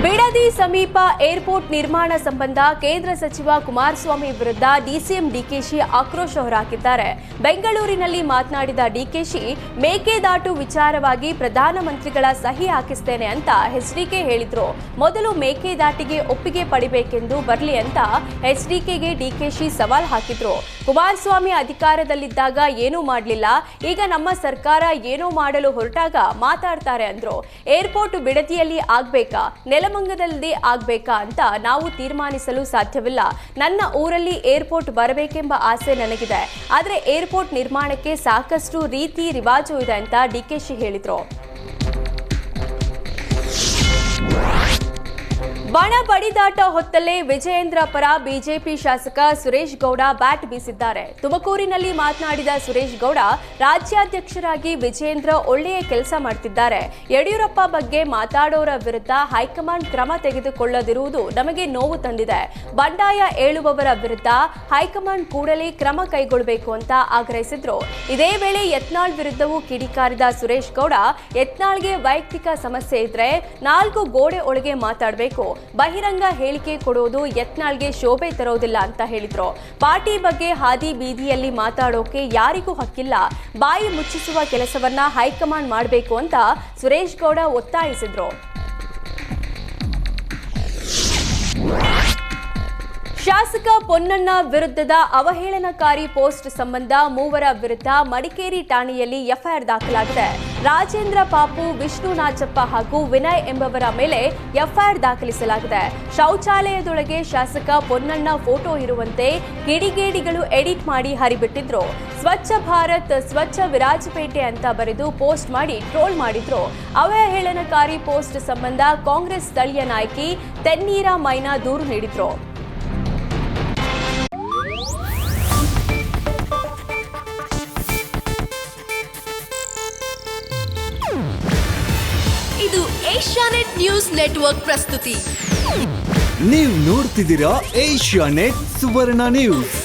ಬಿಡದಿ ಸಮೀಪ ಏರ್ಪೋರ್ಟ್ ನಿರ್ಮಾಣ ಸಂಬಂಧ ಕೇಂದ್ರ ಸಚಿವ ಕುಮಾರಸ್ವಾಮಿ ವಿರುದ್ಧ ಡಿಸಿಎಂ ಡಿಕೆಶಿ ಆಕ್ರೋಶ ಹೊರಹಾಕಿದ್ದಾರೆ. ಬೆಂಗಳೂರಿನಲ್ಲಿ ಮಾತನಾಡಿದ ಡಿಕೆಶಿ, ಮೇಕೆದಾಟು ವಿಚಾರವಾಗಿ ಪ್ರಧಾನಮಂತ್ರಿಗಳ ಸಹಿ ಹಾಕಿಸ್ತೇನೆ ಅಂತ ಎಚ್ಡಿಕೆ ಹೇಳಿದ್ರು. ಮೊದಲು ಮೇಕೆದಾಟಿಗೆ ಒಪ್ಪಿಗೆ ಪಡಿಬೇಕೆಂದು ಬರಲಿ ಅಂತ ಎಚ್ಡಿಕೆಗೆ ಡಿಕೆಶಿ ಸವಾಲ್ ಹಾಕಿದ್ರು. ಕುಮಾರಸ್ವಾಮಿ ಅಧಿಕಾರದಲ್ಲಿದ್ದಾಗ ಏನೂ ಮಾಡಲಿಲ್ಲ, ಈಗ ನಮ್ಮ ಸರ್ಕಾರ ಏನೋ ಮಾಡಲು ಹೊರಟಾಗ ಮಾತಾಡ್ತಾರೆ ಅಂದ್ರು. ಏರ್ಪೋರ್ಟ್ ಬಿಡದಿಯಲ್ಲಿ ಆಗ್ಬೇಕಾ, ನೆಲಮಂಗಲದಲ್ಲಿ ಆಗ್ಬೇಕಾ ಅಂತ ನಾವು ತೀರ್ಮಾನಿಸಲು ಸಾಧ್ಯವಿಲ್ಲ. ನನ್ನ ಊರಲ್ಲಿ ಏರ್ಪೋರ್ಟ್ ಬರಬೇಕೆಂಬ ಆಸೆ ನನಗಿದೆ. ಆದರೆ ಏರ್ಪೋರ್ಟ್ ನಿರ್ಮಾಣಕ್ಕೆ ಸಾಕಷ್ಟು ರೀತಿ ರಿವಾಜು ಇದೆ ಅಂತ ಡಿಕೆಶಿ ಹೇಳಿದ್ರು. ಬಣ ಬಡಿದಾಟ ಹೊತ್ತಲ್ಲೇ ವಿಜಯೇಂದ್ರ ಪರ ಬಿಜೆಪಿ ಶಾಸಕ ಸುರೇಶ್ ಗೌಡ ಬ್ಯಾಟ್ ಬೀಸಿದ್ದಾರೆ. ತುಮಕೂರಿನಲ್ಲಿ ಮಾತನಾಡಿದ ಸುರೇಶ್ ಗೌಡ, ರಾಜ್ಯಾಧ್ಯಕ್ಷರಾಗಿ ವಿಜಯೇಂದ್ರ ಒಳ್ಳೆಯ ಕೆಲಸ ಮಾಡ್ತಿದ್ದಾರೆ. ಯಡಿಯೂರಪ್ಪ ಬಗ್ಗೆ ಮಾತಾಡೋರ ವಿರುದ್ಧ ಹೈಕಮಾಂಡ್ ಕ್ರಮ ತೆಗೆದುಕೊಳ್ಳದಿರುವುದು ನಮಗೆ ನೋವು ತಂದಿದೆ. ಬಂಡಾಯ ಏಳುವವರ ವಿರುದ್ಧ ಹೈಕಮಾಂಡ್ ಕೂಡಲೇ ಕ್ರಮ ಕೈಗೊಳ್ಳಬೇಕು ಅಂತ ಆಗ್ರಹಿಸಿದ್ರು. ಇದೇ ವೇಳೆ ಯತ್ನಾಳ್ ವಿರುದ್ಧವೂ ಕಿಡಿಕಾರಿದ ಸುರೇಶ್ ಗೌಡ, ಯತ್ನಾಳ್ಗೆ ವೈಯಕ್ತಿಕ ಸಮಸ್ಯೆ ಇದ್ರೆ 4 ಗೋಡೆ ಒಳಗೆ ಮಾತಾಡಬೇಕು. ಬಹಿರಂಗ ಹೇಳಿಕೆ ಕೊಡೋದು ಯತ್ನಾಳ್ಗೆ ಶೋಭೆ ತರೋದಿಲ್ಲ ಅಂತ ಹೇಳಿದ್ರು. ಪಾರ್ಟಿ ಬಗ್ಗೆ ಹಾದಿ ಬೀದಿಯಲ್ಲಿ ಮಾತಾಡೋಕೆ ಯಾರಿಗೂ ಹಕ್ಕಿಲ್ಲ. ಬಾಯಿ ಮುಚ್ಚಿಸುವ ಕೆಲಸವನ್ನ ಹೈಕಮಾಂಡ್ ಮಾಡಬೇಕು ಅಂತ ಸುರೇಶ್ ಗೌಡ ಒತ್ತಾಯಿಸಿದ್ರು. ಶಾಸಕ ಪೊನ್ನಣ್ಣ ವಿರುದ್ಧದ ಅವಹೇಳನಕಾರಿ ಪೋಸ್ಟ್ ಸಂಬಂಧ 3 ವಿರುದ್ಧ ಮಡಿಕೇರಿ ಠಾಣೆಯಲ್ಲಿ ಎಫ್ಐಆರ್ ದಾಖಲಾಗಿದೆ. ರಾಜೇಂದ್ರ ಪಾಪು, ವಿಷ್ಣು ನಾಚಪ್ಪ ಹಾಗೂ ವಿನಯ್ ಎಂಬವರ ಮೇಲೆ ಎಫ್ಐಆರ್ ದಾಖಲಿಸಲಾಗಿದೆ. ಶೌಚಾಲಯದೊಳಗೆ ಶಾಸಕ ಪೊನ್ನಣ್ಣ ಫೋಟೋ ಇರುವಂತೆ ಕಿಡಿಗೇಡಿಗಳು ಎಡಿಟ್ ಮಾಡಿ ಹರಿಬಿಟ್ಟಿದ್ರು. ಸ್ವಚ್ಛ ಭಾರತ್, ಸ್ವಚ್ಛ ವಿರಾಜಪೇಟೆ ಅಂತ ಬರೆದು ಪೋಸ್ಟ್ ಮಾಡಿ ಟ್ರೋಲ್ ಮಾಡಿದ್ರು. ಅವಹೇಳನಕಾರಿ ಪೋಸ್ಟ್ ಸಂಬಂಧ ಕಾಂಗ್ರೆಸ್ ಸ್ಥಳೀಯ ನಾಯಕಿ ತೆನ್ನೀರ ಮೈನಾ ದೂರು ನೀಡಿದ್ರು. ಇದು ಏಷ್ಯಾನೆಟ್ ನ್ಯೂಸ್ ನೆಟ್ವರ್ಕ್ ಪ್ರಸ್ತುತಿ. ನೀವು ನೋಡ್ತಿದ್ದೀರಾ ಏಷ್ಯಾನೆಟ್ ಸುವರ್ಣ ನ್ಯೂಸ್.